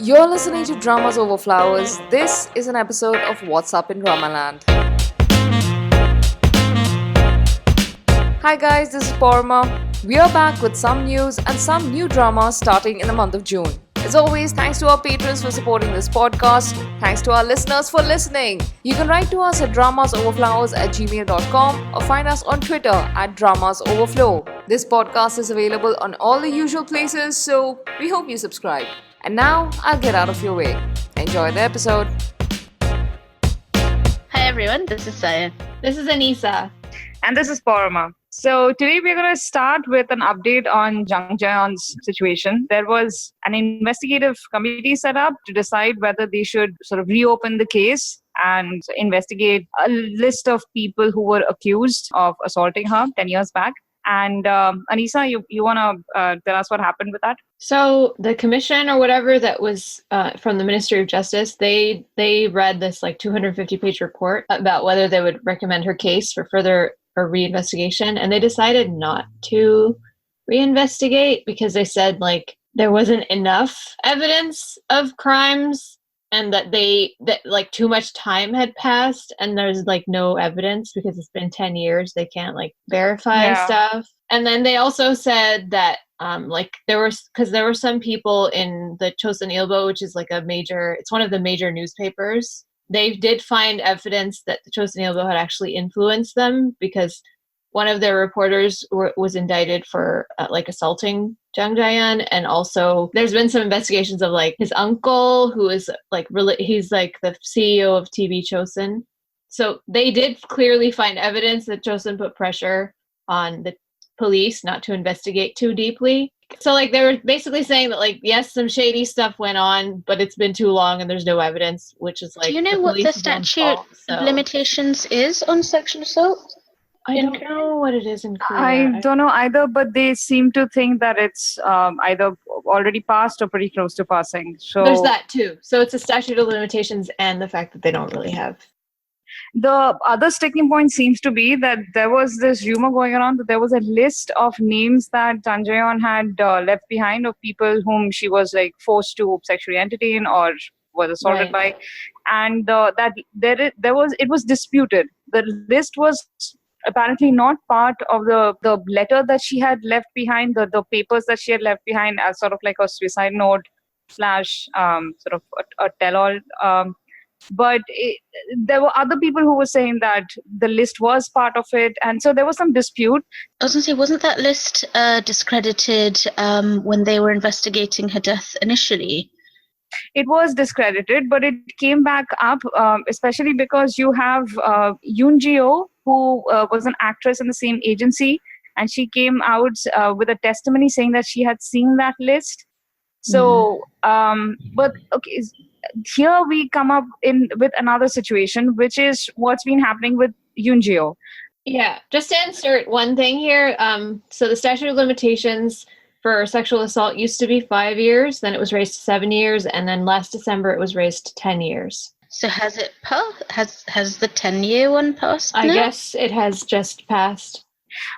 You're listening to Dramas Over Flowers. This is an episode of What's Up in Dramaland. Hi guys, this is Porma. We are back with some news and some new dramas starting in the month of June. As always, thanks to our patrons for supporting this podcast. Thanks to our listeners for listening. You can write to us at dramasoverflowers@gmail.com or find us on Twitter at dramasoverflow. This podcast is available on all the usual places, so we hope you subscribe. And now, I'll get out of your way. Enjoy the episode. Hi everyone, this is Saya. This is Anisa. And this is Parama. So today we're going to start with an update on Jang Ja-yeon's situation. There was an investigative committee set up to decide whether they should sort of reopen the case and investigate a list of people who were accused of assaulting her 10 years back. And Anisa, you want to tell us what happened with that? So the commission or whatever that was from the Ministry of Justice, they read this like 250-page report about whether they would recommend her case for further reinvestigation, and they decided not to reinvestigate because they said like there wasn't enough evidence of crimes and that like too much time had passed and there's like no evidence because it's been 10 years. They can't like verify stuff. And then they also said that like there were some people in the Joseon Ilbo, which is like it's one of the major newspapers. They did find evidence that the Joseon Ilbo had actually influenced them because one of their reporters was indicted for like assaulting Jang Ja-yeon, and also there's been some investigations of like his uncle, who is like he's like the CEO of TV Joseon. So they did clearly find evidence that Joseon put pressure on the police not to investigate too deeply. So like they were basically saying that like yes, some shady stuff went on, but it's been too long and there's no evidence, which is like. Do you know what the statute of limitations is on sexual assault? I don't know what it is in Korea. I don't know either, but they seem to think that it's either already passed or pretty close to passing. So there's that too. So it's a statute of limitations and the fact that they don't really have. The other sticking point seems to be that there was this rumor going around that there was a list of names that Jang Ja-yeon had left behind of people whom she was like forced to sexually entertain or was assaulted by, and that it was disputed. The list was apparently not part of the letter that she had left behind, the papers that she had left behind as sort of like a suicide note / sort of a tell-all. But there were other people who were saying that the list was part of it, and so there was some dispute. I was going to say, wasn't that list discredited when they were investigating her death initially? It was discredited, but it came back up, especially because you have Hyun who was an actress in the same agency, and she came out with a testimony saying that she had seen that list. So, but okay, here we come up with another situation, which is what's been happening with Hyun. Yeah, just to insert one thing here. So the statute of limitations for sexual assault used to be 5 years, then it was raised to 7 years, and then last December it was raised to 10 years. So has it passed? Has the 10-year one passed? I guess it has just passed.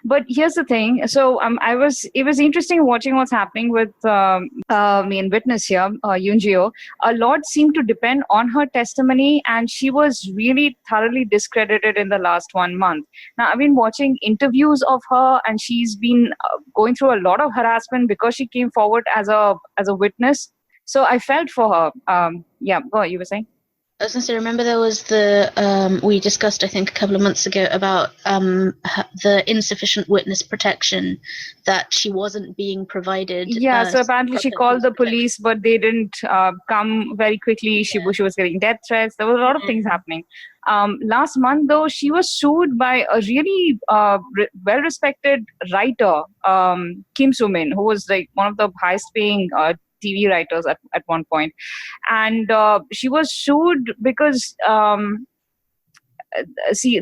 But here's the thing. So it was interesting watching what's happening with main witness here, Hyun. A lot seemed to depend on her testimony, and she was really thoroughly discredited in the last 1 month. Now, I've been watching interviews of her, and she's been going through a lot of harassment because she came forward as a witness. So I felt for her. Yeah, what you were saying? I was going to say, remember there was we discussed, I think, a couple of months ago about the insufficient witness protection that she wasn't being provided. Yeah, so apparently she called the police, but they didn't come very quickly. She was getting death threats. There were a lot of things happening. Last month, though, she was sued by a really well-respected writer, Kim Soo-min, who was like one of the highest-paying TV writers at one point. And she was sued because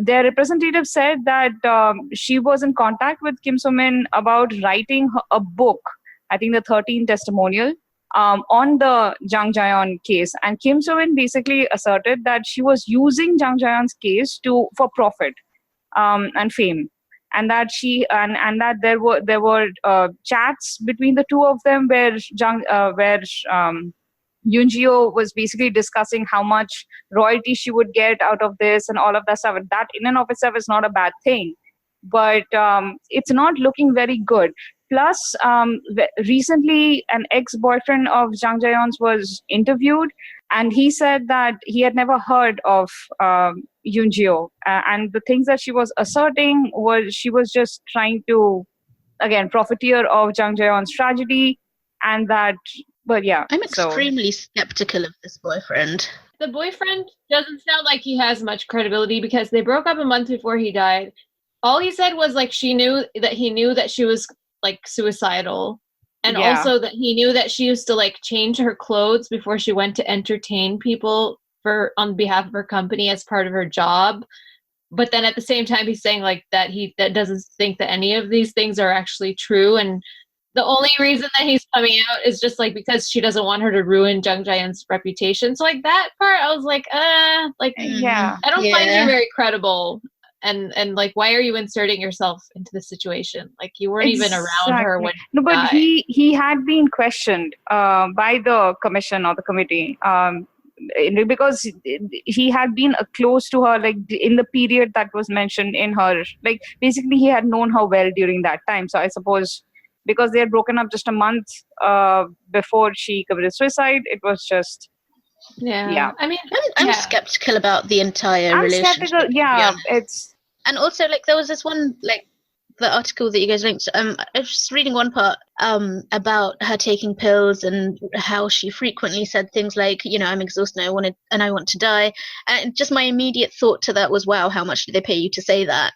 their representative said that she was in contact with Kim So-min about writing a book, I think the 13 testimonial, on the Jang Ja-yeon case. And Kim So-min basically asserted that she was using Jang Ja-yeon's case for profit and fame. And that that there were chats between the two of them where Yoon was basically discussing how much royalty she would get out of this and all of that stuff. That in and of itself is not a bad thing, but it's not looking very good. Plus, recently an ex-boyfriend of Jang Ja-yeon's was interviewed, and he said that he had never heard of Yoon and the things that she was asserting was she was just trying to, again, profiteer of Jang Ja-yeon's tragedy, and that. But yeah, I'm so extremely skeptical of this boyfriend. The boyfriend doesn't sound like he has much credibility because they broke up a month before he died. All he said was like he knew that she was like suicidal, and Yeah. also that he knew that she used to like change her clothes before she went to entertain people on behalf of her company as part of her job. But then at the same time, he's saying like that that doesn't think that any of these things are actually true, and the only reason that he's coming out is just like because she doesn't want her to ruin Jang Ja-yeon's reputation. So like that part, I was like, yeah. I don't find you Yeah. very credible. And like, why are you inserting yourself into the situation? Like you weren't even around her when No, but died. he had been questioned by the commission or the committee because he had been close to her, like in the period that was mentioned in her. Like basically, he had known her well during that time. So I suppose because they had broken up just a month before she committed suicide, it was just yeah. I mean, I'm skeptical about the entire I'm relationship. skeptical. to be Yeah, honest. it's. And also, like, there was this one, like, the article that you guys linked. I was just reading one part about her taking pills and how she frequently said things like, you know, I'm exhausted and I want to die. And just my immediate thought to that was, wow, how much did they pay you to say that?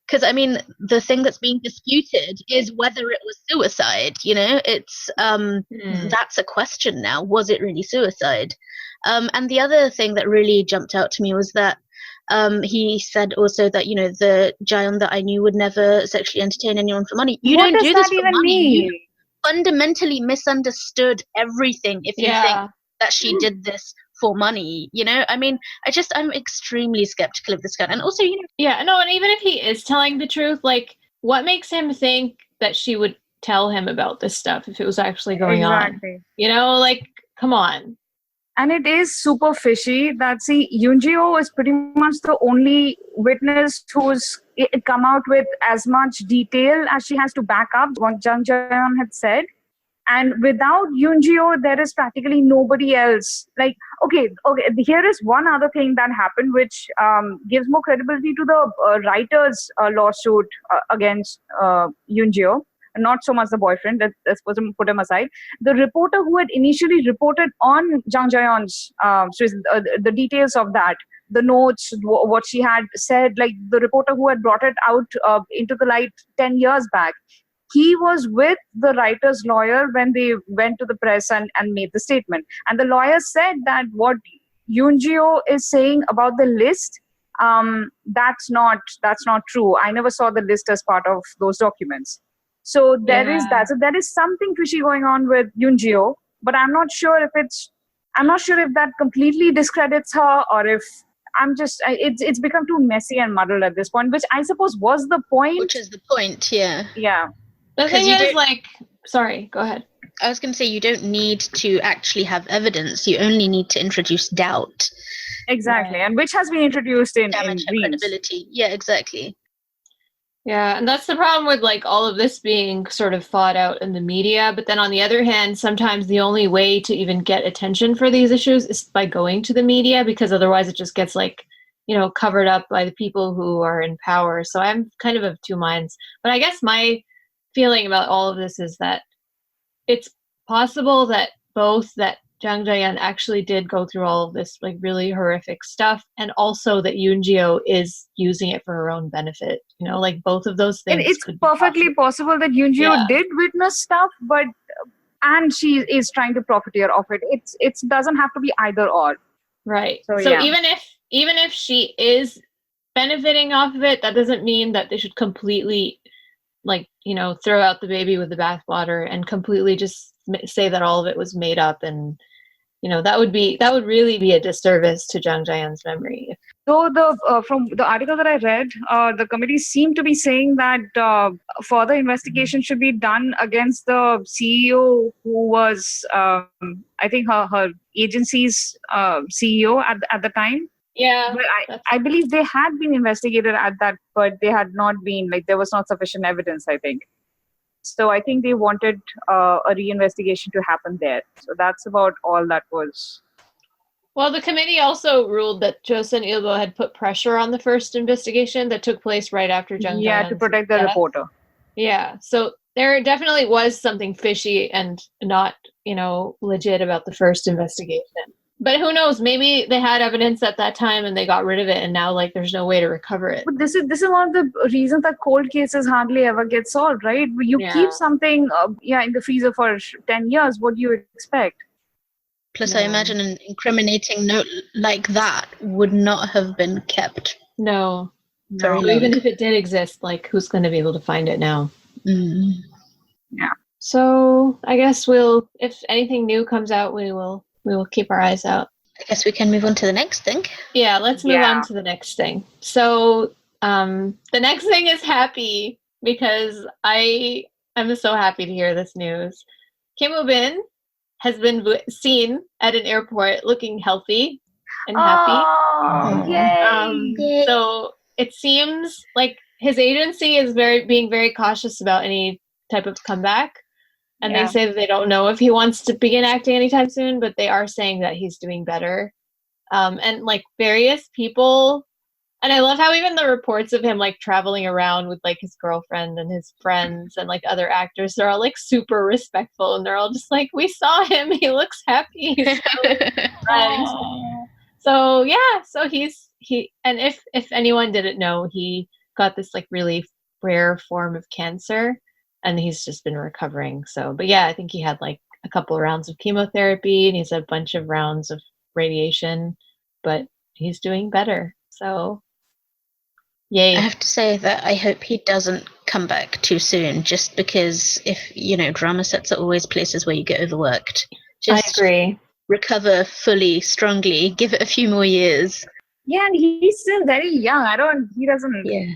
Because I mean, the thing that's being disputed is whether it was suicide. You know, it's that's a question now. Was it really suicide? And the other thing that really jumped out to me was that he said also that, you know, the Ja-yeon that I knew would never sexually entertain anyone for money. You What don't does do this that for even money. mean? You fundamentally misunderstood everything if you think that she did this for money. You know, I mean, I'm extremely skeptical of this guy. And also, you know, and even if he is telling the truth, like what makes him think that she would tell him about this stuff if it was actually going on? You know, like come on. And it is super fishy that, see, Yoon is pretty much the only witness who's come out with as much detail as she has to back up what Jang Ja-yeon had said. And without Yoon, there is practically nobody else. Like, okay, here is one other thing that happened, which gives more credibility to the writer's lawsuit against Yoon, not so much the boyfriend. Let's put him aside. The reporter who had initially reported on Jang Ja-yeon's, the details of that, the notes, what she had said, like the reporter who had brought it out into the light 10 years back, he was with the writer's lawyer when they went to the press and made the statement. And the lawyer said that what Yoon is saying about the list, that's not true. I never saw the list as part of those documents. So there is that. So there is something fishy going on with Yoon, but I'm not sure if that completely discredits her, or if it's become too messy and muddled at this point, which I suppose was the point. which is the point, yeah. Yeah. The thing is, like, sorry, go ahead. I was going to say, you don't need to actually have evidence. You only need to introduce doubt. Exactly, and which has been introduced in Damage her Reams. credibility. Yeah, exactly. Yeah, and that's the problem with like all of this being sort of fought out in the media. But then on the other hand, sometimes the only way to even get attention for these issues is by going to the media, because otherwise it just gets like, you know, covered up by the people who are in power. So I'm kind of two minds. But I guess my feeling about all of this is that it's possible that both that Jang Ja-yeon actually did go through all of this like really horrific stuff, and also that Yoon is using it for her own benefit. You know, like both of those things. It's could perfectly possible that Yoon did witness stuff, and she is trying to profiteer of it. It doesn't have to be either or. Right. So yeah. even if she is benefiting off of it, that doesn't mean that they should completely, like, you know, throw out the baby with the bathwater and completely just say that all of it was made up and that would really be a disservice to Jang Ja-yeon's memory. Though from the article that I read, the committee seemed to be saying that further investigation should be done against the CEO who was, I think, her agency's CEO at the time. Yeah, But I believe they had been investigated at that, but they had not been, like, there was not sufficient evidence, I think. So I think they wanted a reinvestigation to happen there. So that's about all that was. Well, the committee also ruled that Joseon Il-bo had put pressure on the first investigation that took place right after Jang Yeah, Ja-yeon's to protect the death. reporter. Yeah, so there definitely was something fishy and not, legit about the first investigation. But who knows? Maybe they had evidence at that time and they got rid of it, and now like there's no way to recover it. But this is one of the reasons that cold cases hardly ever get solved, right? You Yeah. keep something, in the freezer for 10 years. What do you expect? Plus, I imagine an incriminating note like that would not have been kept. No. Very So long. even if it did exist, like who's going to be able to find it now? Mm. Yeah. So I guess if anything new comes out, we will keep our eyes out. I guess we can move on to the next thing. Yeah, let's move on to the next thing. So the next thing is happy because I'm so happy to hear this news. Kim Woobin has been seen at an airport looking healthy and happy. Oh, yay. So it seems like his agency is being very cautious about any type of comeback. And they say that they don't know if he wants to begin acting anytime soon, but they are saying that he's doing better. And like various people, and I love how even the reports of him like traveling around with like his girlfriend and his friends and like other actors, they're all like super respectful and they're all just like, we saw him, he looks happy. He's friends. So yeah, so he and if anyone didn't know, he got this like really rare form of cancer and he's just been recovering. So, but yeah, I think he had like a couple of rounds of chemotherapy and he's had a bunch of rounds of radiation, but he's doing better. So yay. I have to say that I hope he doesn't come back too soon, just because if, drama sets are always places where you get overworked. Just I agree. Recover fully, strongly, give it a few more years. Yeah, and he's still very young. He doesn't. Yeah.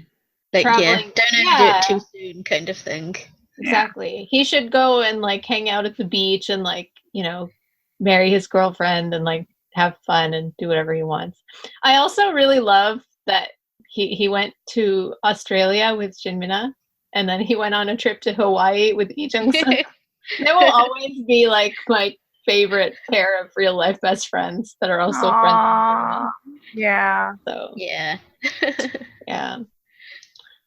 Like, Traveling. don't overdo it too soon kind of thing. Exactly. Yeah. He should go and like hang out at the beach and like, marry his girlfriend and like have fun and do whatever he wants. I also really love that he went to Australia with Jinmina and then he went on a trip to Hawaii with Lee Jung-suk. They will always be like my favorite pair of real life best friends that are also friends. Yeah. So yeah. Yeah.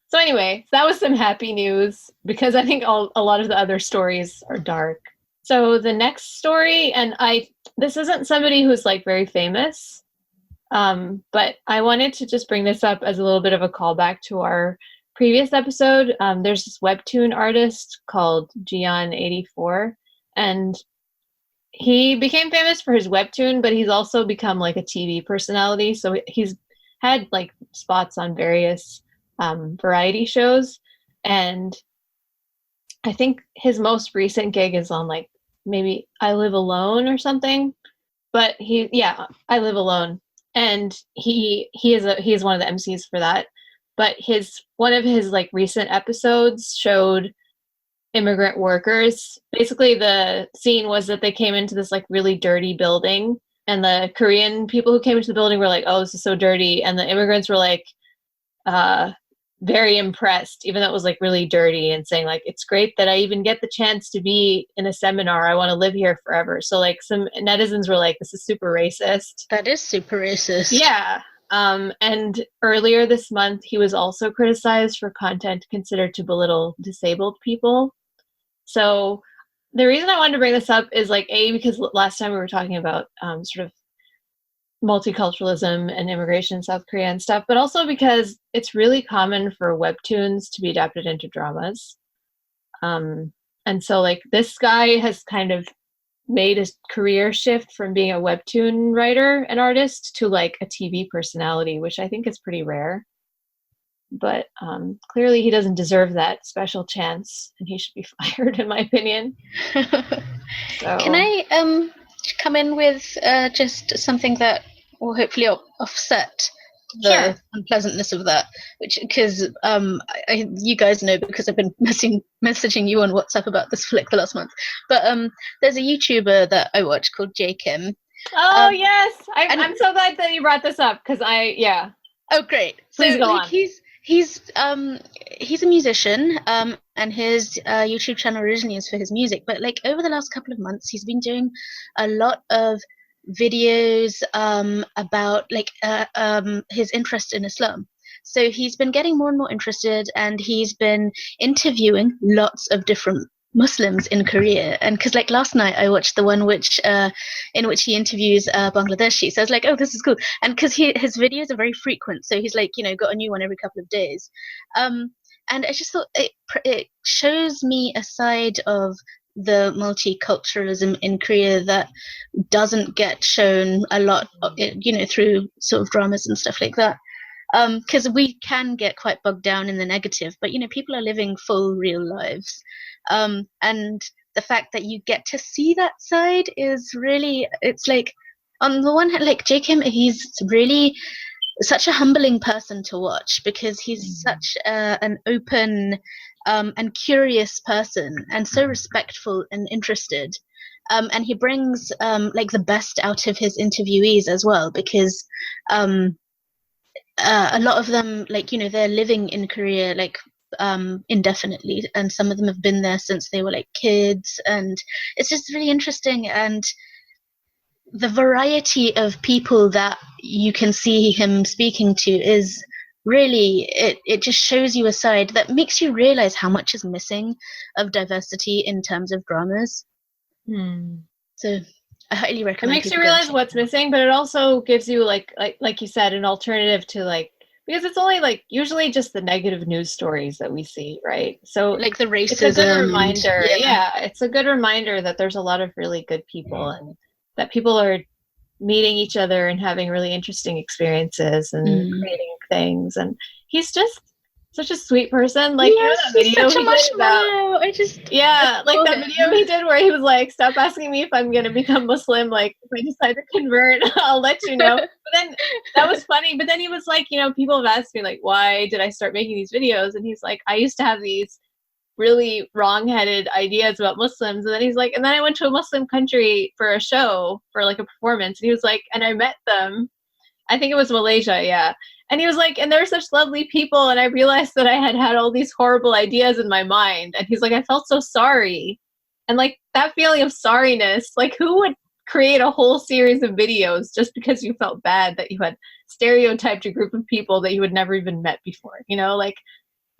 So anyway, that was some happy news because I think a lot of the other stories are dark. So the next story, and this isn't somebody who's like very famous, but I wanted to just bring this up as a little bit of a callback to our previous episode. There's this Webtoon artist called Jian84, and he became famous for his Webtoon, but he's also become like a TV personality. So he's had like spots on various variety shows, and I think his most recent gig is on like maybe I Live Alone or something. But I Live Alone, and he is one of the MCs for that. But one of his like recent episodes showed immigrant workers. Basically, the scene was that they came into this like really dirty building, and the Korean people who came into the building were like, "Oh, this is so dirty," and the immigrants were like, very impressed, even though it was like really dirty, and saying like, it's great that I even get the chance to be in a seminar. I want to live here forever. So like some netizens were like, this is super racist. That is super racist. Yeah. And earlier this month, he was also criticized for content considered to belittle disabled people. So the reason I wanted to bring this up is like, because last time we were talking about sort of multiculturalism and immigration in South Korea and stuff, but also because it's really common for webtoons to be adapted into dramas. And so like this guy has kind of made a career shift from being a webtoon writer and artist to like a TV personality, which I think is pretty rare. But clearly he doesn't deserve that special chance and he should be fired, in my opinion. So. Can I come in with just something that will hopefully offset the Sure. unpleasantness of that? Which, because you guys know, because I've been messaging you on WhatsApp about this for like the last month. But there's a YouTuber that I watch called J Kim. Oh yes, and- I'm so glad that you brought this up because Oh, great! Please so go like on. he's a musician, and his YouTube channel originally is for his music, but like over the last couple of months, he's been doing a lot of videos about like his interest in Islam. So he's been getting more and more interested, and he's been interviewing lots of different Muslims in Korea. And because like last night I watched the one in which he interviews Bangladeshi, so I was like, oh, this is cool. And because his videos are very frequent, so he's like, got a new one every couple of days. And I just thought it shows me a side of the multiculturalism in Korea that doesn't get shown a lot, through sort of dramas and stuff like that. Because we can get quite bogged down in the negative, but people are living full real lives, and the fact that you get to see that side is really, it's like, on the one hand, like J Kim, he's really such a humbling person to watch because he's such an open and curious person, and so respectful and interested. And he brings like the best out of his interviewees as well, because a lot of them, like, they're living in Korea like indefinitely, and some of them have been there since they were like kids, and it's just really interesting. And the variety of people that you can see him speaking to is really, it just shows you a side that makes you realize how much is missing of diversity in terms of dramas. So I highly recommend. It makes you realize what's missing, but it also gives you like you said, an alternative to like, because it's only like usually just the negative news stories that we see, right? So like the racism. It's a good reminder. Yeah, it's a good reminder that there's a lot of really good people, and that people are meeting each other and having really interesting experiences and creating things. And he's just such a sweet person. Like, yes, that video such a marshmallow. That video he did where he was like, stop asking me if I'm going to become Muslim. Like, if I decide to convert, I'll let you know. But then that was funny. But then he was like, people have asked me, like, why did I start making these videos? And he's like, I used to have these really wrong-headed ideas about Muslims. And then he's like, and then I went to a Muslim country for a show, for like a performance. And he was like, and I met them. I think it was Malaysia, yeah. And he was like, and they're such lovely people. And I realized that I had all these horrible ideas in my mind. And he's like, I felt so sorry. And like that feeling of sorriness, like who would create a whole series of videos just because you felt bad that you had stereotyped a group of people that you had never even met before? Like,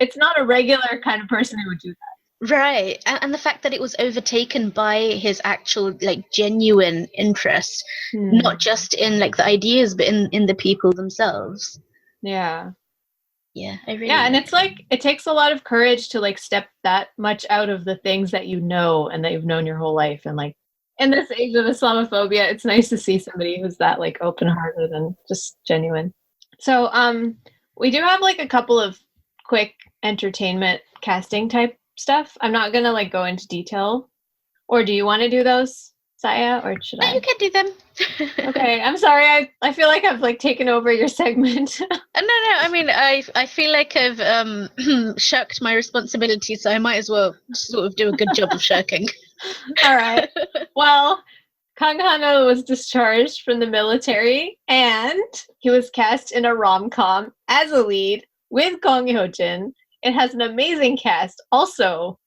it's not a regular kind of person who would do that. Right. And the fact that it was overtaken by his actual, like, genuine interest, not just in, like, the ideas, but in the people themselves. Yeah. Yeah, I really and it's like, it takes a lot of courage to, like, step that much out of the things that you know and that you've known your whole life. And, like, in this age of Islamophobia, it's nice to see somebody who's that, like, open-hearted and just genuine. So, we do have, like, a couple of quick entertainment casting type stuff. I'm not gonna like go into detail. Or do you want to do those, Saya, or should I? You can do them. Okay, I'm sorry. I feel like I've like taken over your segment. No. I mean, I feel like I've shirked my responsibility, so I might as well sort of do a good job of shirking. All right. Well, Kang Haneul was discharged from the military, and he was cast in a rom-com as a lead with Kang Haneul. It has an amazing cast. Also,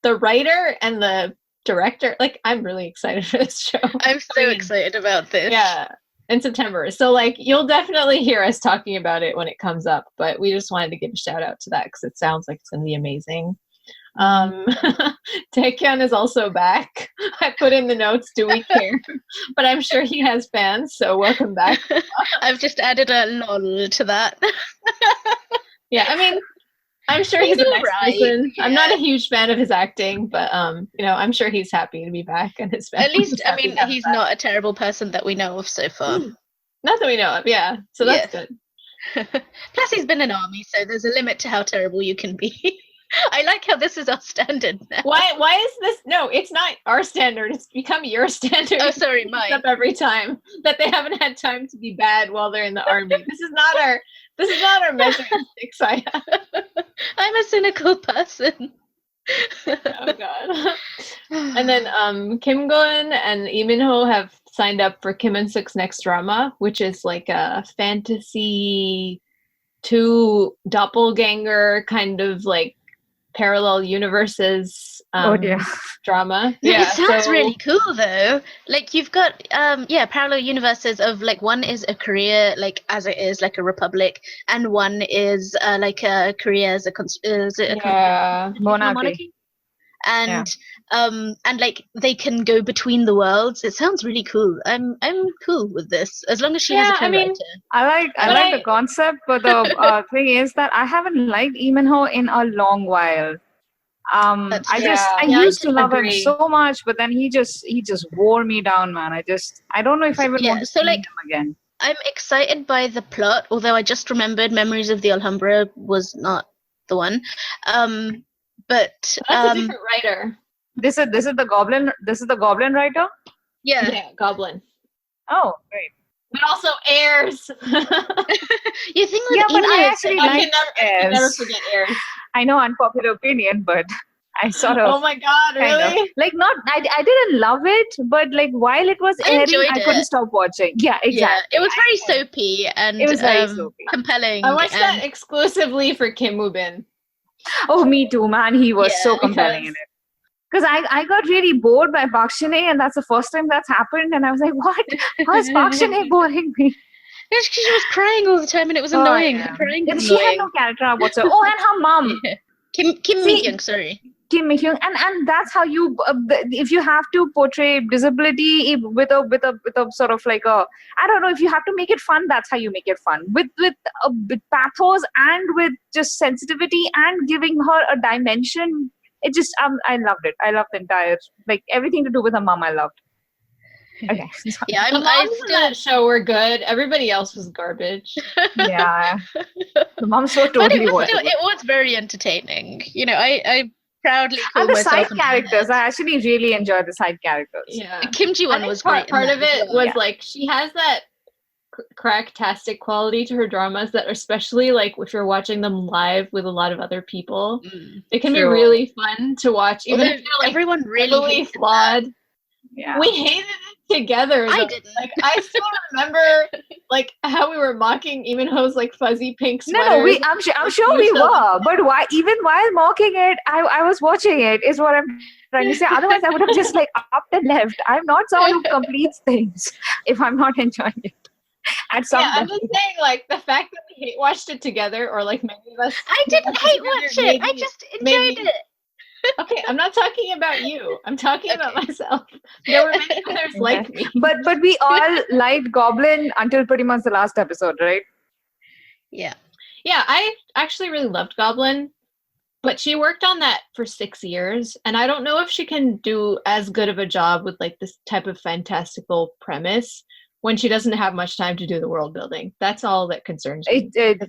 the writer and the director, like, I'm really excited for this show. I'm so excited about this. Yeah, in September. So, like, you'll definitely hear us talking about it when it comes up, but we just wanted to give a shout out to that because it sounds like it's going to be amazing. Taekyun is also back. I put in the notes, do we care? But I'm sure he has fans, so welcome back. I've just added a lol to that. Yeah, I mean, I'm sure he's a nice person. Yeah. I'm not a huge fan of his acting, but I'm sure he's happy to be back, and his family. At least, I mean, he's not a terrible person that we know of so far. Not that we know of, yeah. So that's good. Plus, he's been in army, so there's a limit to how terrible you can be. I like how this is our standard now. Why is this? No, it's not our standard. It's become your standard. Oh, sorry, It's mine. up every time that they haven't had time to be bad while they're in the army. This is not our measuring stick, Saya. I'm a cynical person. Oh god. And then Kim Go-eun and Lee Min-ho have signed up for Kim and-suk's next drama, which is like a fantasy two doppelganger kind of like parallel universes drama. No, it sounds really cool though. Like you've got parallel universes of like one is a Korea like as it is like a republic, and one is like a Korea as a monarchy. And and like they can go between the worlds. It sounds really cool. I'm cool with this as long as she has a co-writer. I mean, I like the concept, but the thing is that I haven't liked Lee Min-ho in a long while. I used to love him so much, but then he just wore me down, man. I don't know if I would want to see him again. I'm excited by the plot, although I just remembered Memories of the Alhambra was not the one. But that's a different writer. This is the Goblin. This is the Goblin writer. Yeah, Goblin. Oh, great. But also Heirs. You think? Yeah, but I actually like Heirs. I never forget Heirs. I know, unpopular opinion, but I sort of. Oh my god, really? Like not. I didn't love it, but like while it was airing, I couldn't stop watching. Yeah, exactly. Yeah, it was very soapy and it was very soapy. Compelling. I watched that exclusively for Kim Woobin. Oh, me too, man. He was so compelling in it. Because I got really bored by Park Shin-hye, and that's the first time that's happened. And I was like, what? How is Park Shin-hye boring me? Yes, because she was crying all the time, and it was annoying. Yeah. Crying was she had no character whatsoever. Oh, and her mom. Kim Mi-hyung, sorry. Kim Mi-hyung, and that's how you if you have to portray disability with a sort of like a, I don't know, if you have to make it fun, that's how you make it fun with pathos and with just sensitivity and giving her a dimension. It just I loved it. I loved the entire, like, everything to do with her mom. I loved. Okay. Yeah, the moms in that show were good. Everybody else was garbage. Yeah, the moms were totally. But it was very entertaining. You know, I proudly call and the myself side characters. I actually really enjoyed the side characters. Yeah, the Kim Ji one was great. Part of it was like she has that cracktastic quality to her dramas that, especially like if you're watching them live with a lot of other people, it can be really fun to watch. Even if like everyone really flawed. Yeah. We hated it together. I didn't. Like I still remember like how we were mocking Eminho's like fuzzy pink sweaters. No, I'm sure we were. But why? Even while mocking it, I was watching it. Is what I'm trying to say. Otherwise, I would have just like upped and left. I'm not someone who completes things if I'm not enjoying it. At some point. I'm just saying, like the fact that we hate watched it together, or like many of us. I didn't hate watch it. I just enjoyed it. Okay, I'm not talking about you. I'm talking about myself. There were many others like me. But we all liked Goblin until pretty much the last episode, right? Yeah. Yeah, I actually really loved Goblin, but she worked on that for 6 years, and I don't know if she can do as good of a job with like this type of fantastical premise when she doesn't have much time to do the world building. That's all that concerns me. We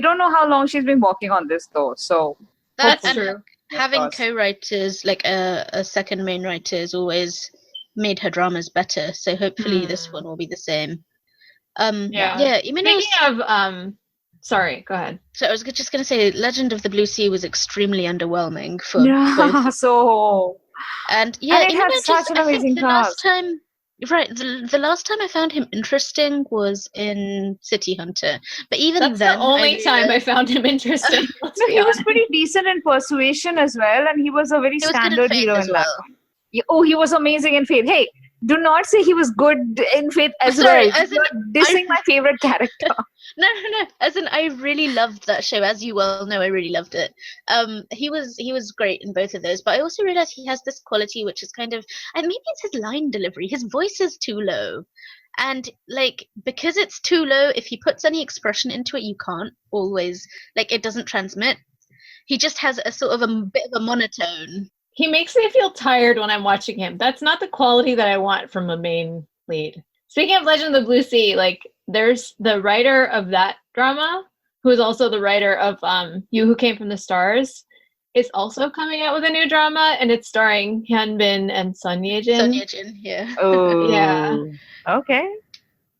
don't know how long she's been working on this though, so that's true. Having co-writers, like a second main writer, has always made her dramas better. So hopefully this one will be the same. Speaking of, sorry, go ahead. So I was just going to say, Legend of the Blue Sea was extremely underwhelming for both. So and it had such an amazing cast. The last time I found him interesting was in City Hunter, but even that's then, the only time I found him interesting. He was pretty decent in Persuasion as well, and he was a very standard hero in that one. Oh, he was amazing in Faith. Hey, do not say he was good in Faith as well. Dissing my favorite character. No. As in, I really loved that show. As you well know, I really loved it. He was great in both of those. But I also realized he has this quality, which is kind of, and maybe it's his line delivery. His voice is too low, and like because it's too low, if he puts any expression into it, you can't always it doesn't transmit. He just has a sort of a bit of a monotone. He makes me feel tired when I'm watching him. That's not the quality that I want from a main lead. Speaking of Legend of the Blue Sea, like there's the writer of that drama who is also the writer of You Who Came from the Stars, is also coming out with a new drama, and it's starring Hyun and Sohn Ye-jin. Sohn Ye-jin, yeah. Oh, Yeah. Okay.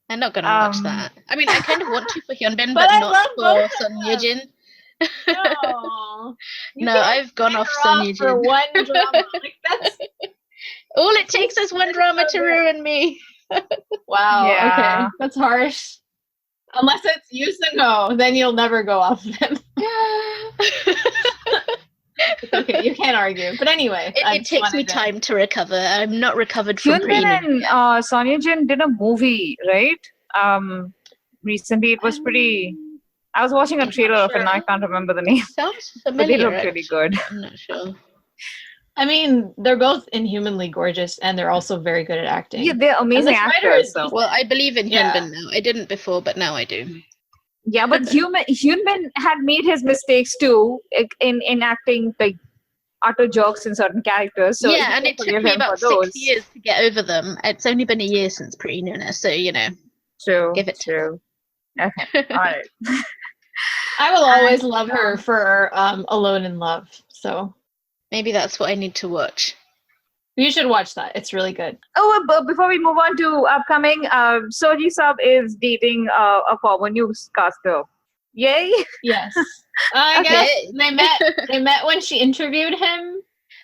I'm not gonna watch that. I mean, I kind of want to for Hyunbin, But but I not love for both of Sohn them. Ye-jin. No, you No, can't I've gone write off her Sohn off for Ye-jin. one drama. Like that's All it takes is one drama to ruin me. wow. Yeah. Okay, that's harsh. Unless it's Yusuno, then you'll never go off them. It's okay, you can't argue. But anyway, I It just takes me wanted to- time to recover. I'm not recovered from Hyunbin preemie yet. and Sohn Ye-jin did a movie, right? Recently. It was pretty. I was watching a I'm not trailer of it, and I sure. can't remember the name. Sounds But they familiar. looked really good. I'm not sure. I mean, they're both inhumanly gorgeous, and they're also very good at acting. Yeah, they're And amazing this writer actors. is So. Well, I believe in Yeah. Hyunbin now. I didn't before, but now I do. Yeah, but Hyunbin had made his mistakes too in acting like utter jokes in certain characters. So yeah, you and can it took forgive me him for about those. 6 years to get over them. It's only been a year since Pre-Noona, so True. give it True. Okay. All right. I will always love her for Alone in Love. So maybe that's what I need to watch. you should watch that. It's really good. Oh, but before we move on to upcoming, Soji Sub is dating a former newscaster. Yay! Yes. I Okay. guess they met when she interviewed him.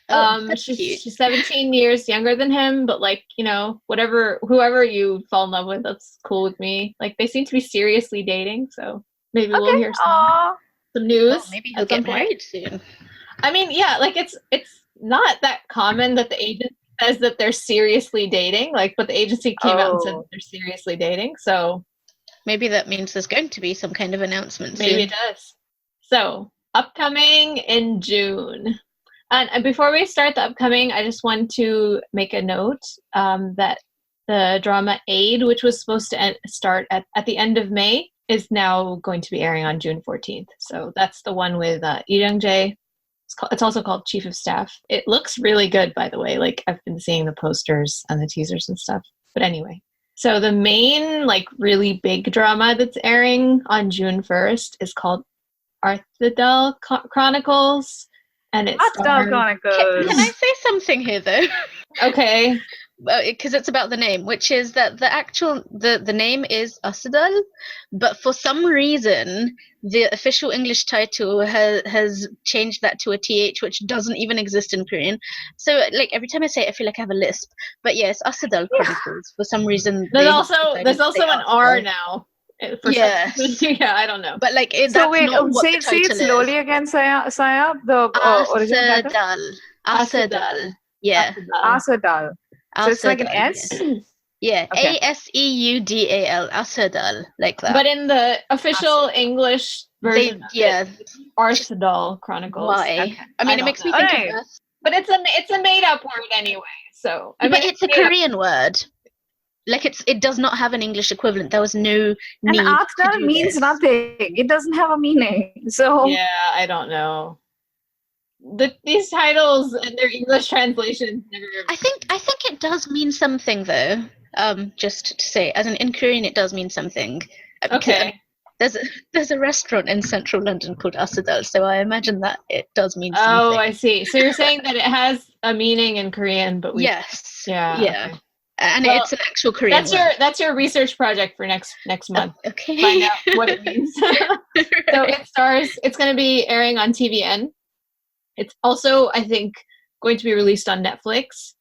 That's cute. She's 17 years younger than him, but like, whoever you fall in love with, that's cool with me. Like they seem to be seriously dating, so maybe we'll hear some news. Oh, maybe he'll at some get point. married soon. I mean, yeah, like it's not that common that the agent says that they're seriously dating, like, but the agency came out and said that they're seriously dating, so maybe that means there's going to be some kind of announcement soon. maybe it does. So, upcoming in June. And before we start the upcoming, I just want to make a note that the drama Aid, which was supposed to start at the end of May, is now going to be airing on June 14th. So that's the one with Lee Jung-jae. It's also called Chief of Staff. It looks really good, by the way. Like, I've been seeing the posters and the teasers and stuff. But anyway. So the main, like, really big drama that's airing on June 1st is called Arthdal Chronicles. And it's Arthdal Chronicles. Can I say something here, though? Okay. Because it's about the name, which is that the name is Arthdal, but for some reason the official English title has changed that to a th, which doesn't even exist in Korean. So like every time I say it, I feel like I have a lisp. But yeah, it's Arthdal Chronicles. For some reason, There's also an R now. Yeah, I don't know. but like So that's wait, not what say the title it slowly is. again, Saya. The original title. Arthdal. Yeah. Arthdal. So it's like an Arthdal, S. Yeah, Okay. Aseudal, Arthdal, like that. But in the official English version, Arthdal Chronicles. Why? Okay. I mean, it don't makes me know. think Alright. of us. But it's a made up word anyway. So I mean, But it's a Korean word. Like it does not have an English equivalent. There was no And need to Arthdal do means this. nothing. It doesn't have a meaning. So Yeah, I don't know. These titles and their English translations never. I think it does mean something though. Just to say, as in Korean, it does mean something. Okay. There's a restaurant in central London called Arthdal, so I imagine that it does mean something. Oh, I see. So you're saying that it has a meaning in Korean, but we. Yes. Yeah. Yeah. Okay. And Well, it's an actual Korean word. That's your research project for next month. Okay. Find out what it means. So it's going to be airing on TVN. It's also, I think, going to be released on Netflix.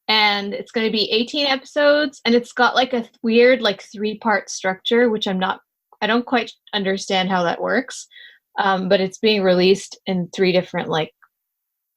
And it's going to be 18 episodes. And it's got like a weird, like 3-part structure, which I don't quite understand how that works. But it's being released in 3 different like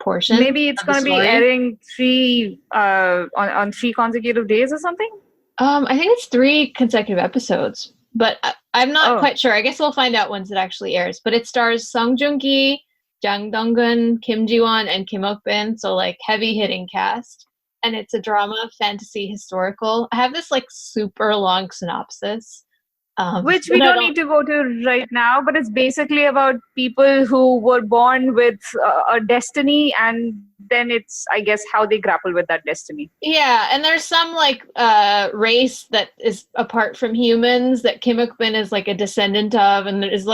portions. maybe it's going to be airing 3 on 3 consecutive days or something. I think it's 3 consecutive episodes, but I'm not quite sure. I guess we'll find out once it actually airs. But it stars Song Joong-ki, Jang Dong-gun, Kim Ji-won, and Kim Ok-bin. So like heavy hitting cast. And it's a drama, fantasy, historical. I have this like super long synopsis. Which we don't need to go to right now, but it's basically about people who were born with a destiny, and then it's, I guess, how they grapple with that destiny. Yeah, and there's some like race that is apart from humans that Kim Ok-bin is like a descendant of, and it's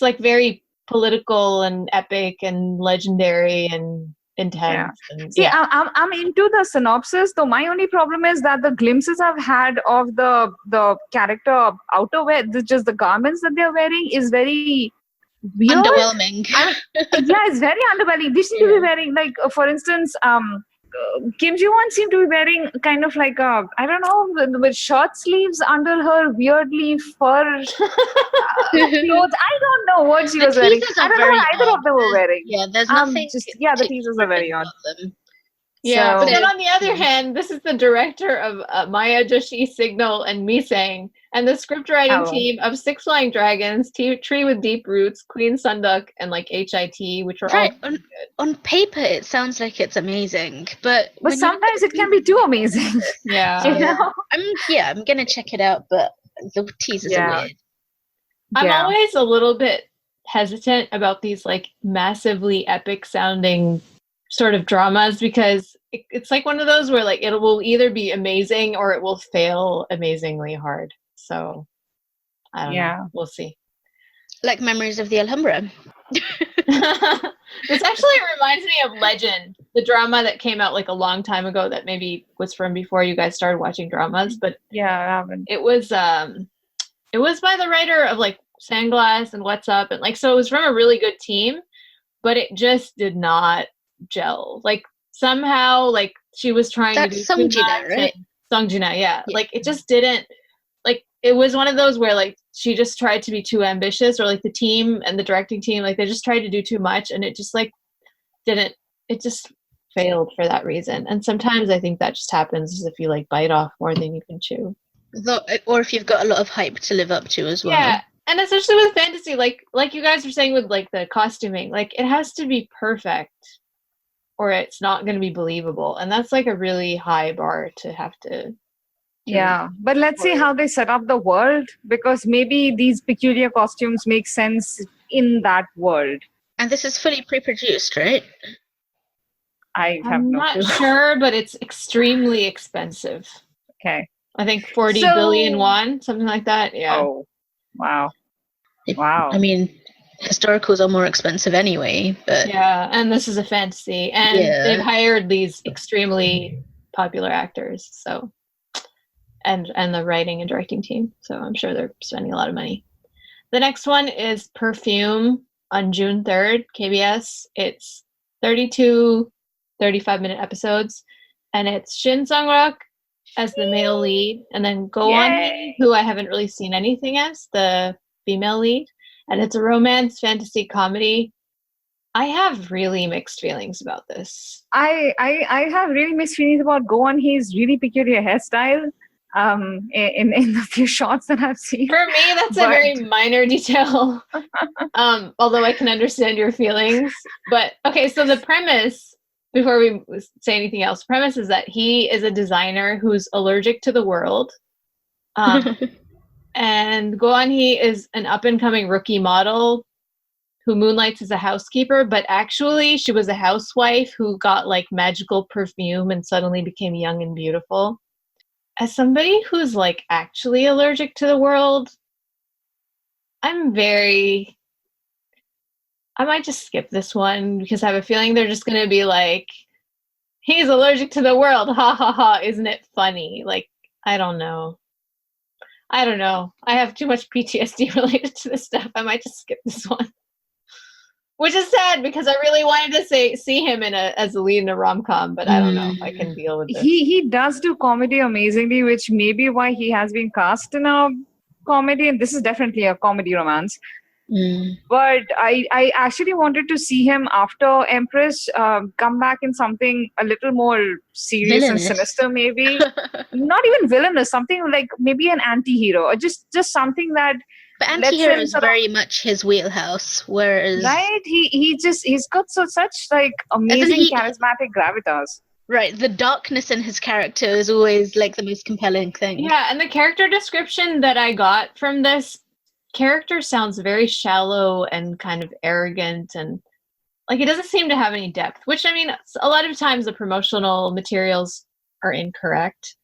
like very political and epic and legendary and intense. Yeah. And, See, I'm into the synopsis, though my only problem is that the glimpses I've had of the character outerwear, just the garments that they're wearing, is very weird. Underwhelming. Yeah, it's very underwhelming. They seem to be wearing, like, for instance, Kim Ji-won seemed to be wearing kind of like a, I don't know, with short sleeves under her weirdly fur clothes. I don't know what she was wearing. I don't know what either of them were wearing. Yeah, there's nothing. The teasers are very odd. Yeah, So- but then on the other hand, this is the director of Maya Joshi, Signal, and Misang, and the script writing team of Six Flying Dragons, Tree with Deep Roots, Queen Sunduk, and like HIT, which are Right. all On paper, it sounds like it's amazing, but sometimes it can be too amazing. Yeah. You know? I'm gonna check it out, but the teasers are weird. I'm always a little bit hesitant about these like massively epic sounding sort of dramas because it's like one of those where like it will either be amazing or it will fail amazingly hard. So I don't know. We'll see. Like Memories of the Alhambra. This actually reminds me of Legend, the drama that came out like a long time ago that maybe was from before you guys started watching dramas, but yeah, I haven't. It was by the writer of like Sandglass and What's Up, and like so it was from a really good team, but it just did not gel. Like somehow like she was trying to do Song Jina, right? Song Jina, yeah. Like it just didn't, like it was one of those where like she just tried to be too ambitious, or like the team and the directing team, like they just tried to do too much, and it just like didn't, it just failed for that reason. And sometimes I think that just happens if you like bite off more than you can chew. Or if you've got a lot of hype to live up to as well. Yeah, and especially with fantasy, like you guys were saying with like the costuming, like it has to be perfect or it's not going to be believable, and that's like a really high bar to have to. Yeah, but let's see how they set up the world, because maybe these peculiar costumes make sense in that world. And this is fully pre-produced, right? I'm not sure, but it's extremely expensive. Okay. I think 40 billion won, something like that. Yeah. Oh, wow. Wow. I mean, historicals are more expensive anyway, but yeah, and this is a fantasy, and they've hired these extremely popular actors, so and the writing and directing team, so I'm sure they're spending a lot of money. The next one is Perfume on June 3rd, KBS. It's 32 35-minute episodes, and it's Shin Sang-ruk as the male lead, and then Go-eun, who I haven't really seen anything as, the female lead, and it's a romance fantasy comedy. I have really mixed feelings about this. I have really mixed feelings about Go-eun. He's really peculiar hairstyle. In the few shots that I've seen. For me, that's a very minor detail. Although I can understand your feelings. But okay, so the premise, before we say anything else, premise is that he is a designer who's allergic to the world. And Go-eun-hee is an up-and-coming rookie model who moonlights as a housekeeper, but actually she was a housewife who got like magical perfume and suddenly became young and beautiful. As somebody who's like actually allergic to the world, I might just skip this one because I have a feeling they're just going to be like, he's allergic to the world, ha ha ha, isn't it funny? Like, I don't know. I have too much PTSD related to this stuff. I might just skip this one. Which is sad because I really wanted to see him as a lead in a rom-com, but I don't know if I can deal with this. He does do comedy amazingly, which may be why he has been cast in a comedy, and this is definitely a comedy romance. But I actually wanted to see him after Empress come back in something a little more serious and sinister, maybe. Not even villainous, something like maybe an anti-hero, or just something that. But anti-hero is very much his wheelhouse, whereas right, he's got such like amazing charismatic gravitas. Right, the darkness in his character is always like the most compelling thing. Yeah, and the character description that I got from this character sounds very shallow and kind of arrogant, and like it doesn't seem to have any depth, which I mean, a lot of times the promotional materials are incorrect,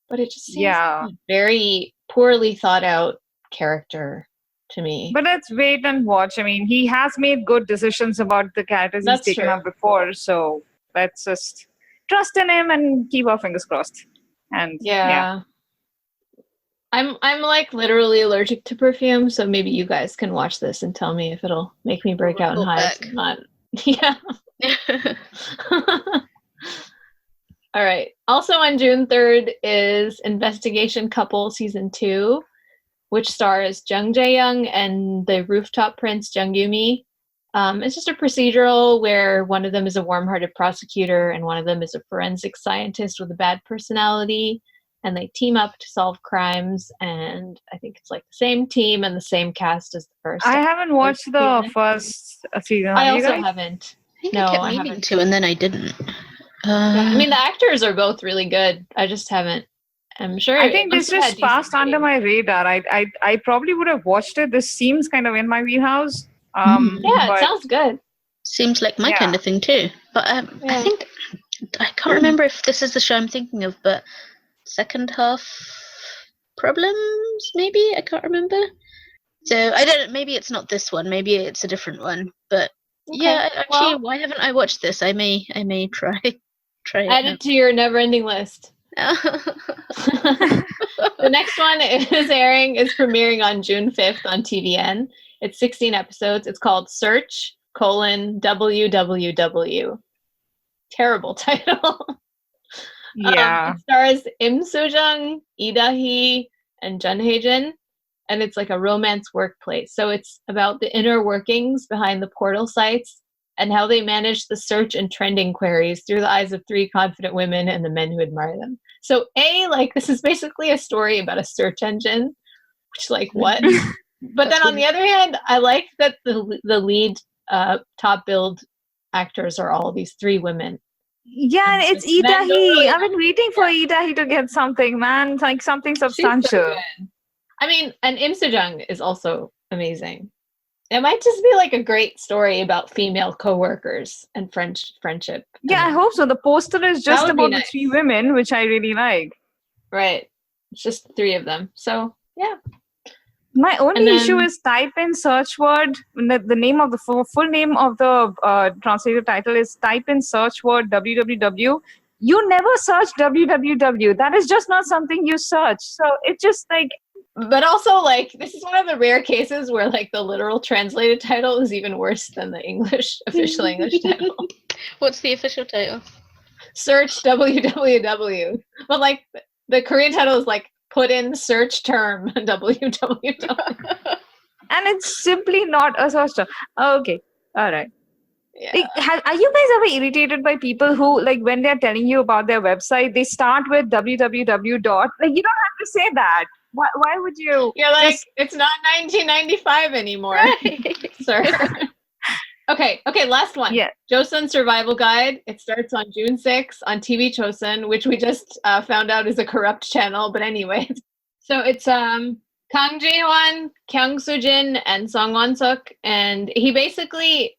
but it just seems like a very poorly thought out character to me. But let's wait and watch. I mean, he has made good decisions about the characters That's he's taken true. up before, so let's just trust in him and keep our fingers crossed. And Yeah. I'm like literally allergic to perfume, so maybe you guys can watch this and tell me if it'll make me break out in hives or not. Yeah. All right. Also on June 3rd is Investigation Couple Season 2, which stars Jang Ja-yeon and the rooftop prince Jung Yumi. It's just a procedural where one of them is a warm-hearted prosecutor and one of them is a forensic scientist with a bad personality, and they team up to solve crimes. And I think it's like the same team and the same cast as the first. I haven't watched the first season. I also haven't. I think No, I kept I meaning haven't. to, and then I didn't. Yeah, I mean, the actors are both really good. I just haven't. I'm sure. I think this just passed under my radar. I probably would have watched it. This seems kind of in my wheelhouse. Yeah, it sounds good. Seems like my kind of thing too. But I think I can't remember if this is the show I'm thinking of. But second half problems, maybe I can't remember. So I don't. Maybe it's not this one. Maybe it's a different one. But yeah, actually, why haven't I watched this? I may try. Add it to your never-ending list. The next one is premiering on June 5th on TVN. It's 16 episodes. It's called Search: WWW. Terrible title. Yeah. It stars Im Soo-jung, Lee Da-hee, and Jun Hae-jin, and it's like a romance workplace. So it's about the inner workings behind the portal sites and how they manage the search and trending queries through the eyes of 3 confident women and the men who admire them. So this is basically a story about a search engine, which what? But then on the other hand, I like that the lead top billed actors are all these 3 women. Yeah, it's Lee Da-hee. I've been waiting for Lee Da-hee to get something, man. Like something substantial. So I mean, and Im Soo-jung is also amazing. It might just be like a great story about female co-workers and friendship. Yeah, I hope so. The poster is just about the 3 women, which I really like. Right. It's just 3 of them. So, yeah. My only issue is type in search word. The name of the full name of the translated title is type in search word www. You never search www. That is just not something you search. So it's just like. But also, this is one of the rare cases where, the literal translated title is even worse than the official English title. What's the official title? Search www. But, the Korean title is, put in search term www. And it's simply not a search term. Okay. All right. Yeah. Are you guys ever irritated by people who, when they're telling you about their website, they start with www dot? You don't have to say that. Why would you? You're it's not 1995 anymore. Right. Sir. Okay, last one. Yeah. Joseon Survival Guide. It starts on June 6th on TV Chosun, which we just found out is a corrupt channel, but anyway. So it's Kang Jae-hwan, Kyung Soo-jin, and Song Won-suk, and he basically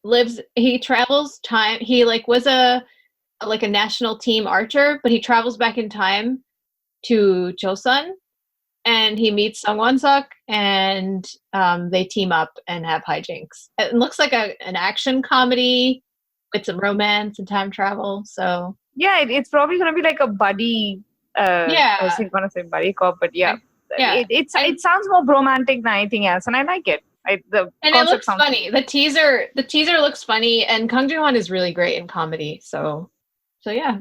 travels time. He was a national team archer, but he travels back in time to Joseon. And he meets Song Won-suk, and they team up and have hijinks. It looks like an action comedy with some romance and time travel. So yeah, it's probably gonna be like a buddy. I was gonna say buddy cop, but yeah. It sounds more romantic than anything else, and I like it. And it looks funny. The teaser looks funny, and Kang Jae-hwan is really great in comedy. So yeah.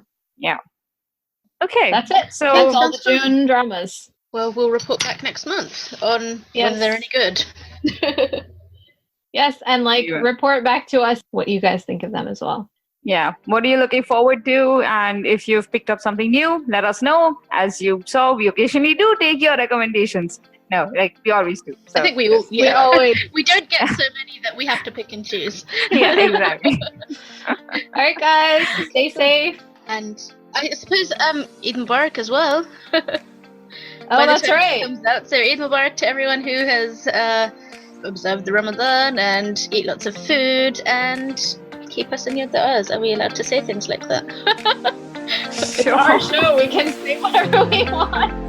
Okay, that's it. So that's all the June dramas. Well, we'll report back next month on whether they're any good. Yes, and report back to us what you guys think of them as well. Yeah, what are you looking forward to? And if you've picked up something new, let us know. As you saw, we occasionally do take your recommendations. No, we always do. So. I think we always we don't get so many that we have to pick and choose. Yeah, exactly. All right, guys, stay safe and I suppose Eid Mubarak as well. Oh, that's right. Comes out. So Eid Mubarak to everyone who has observed the Ramadan and eat lots of food and keep us in your du'as. Are we allowed to say things like that? It's our show. We can say whatever we want.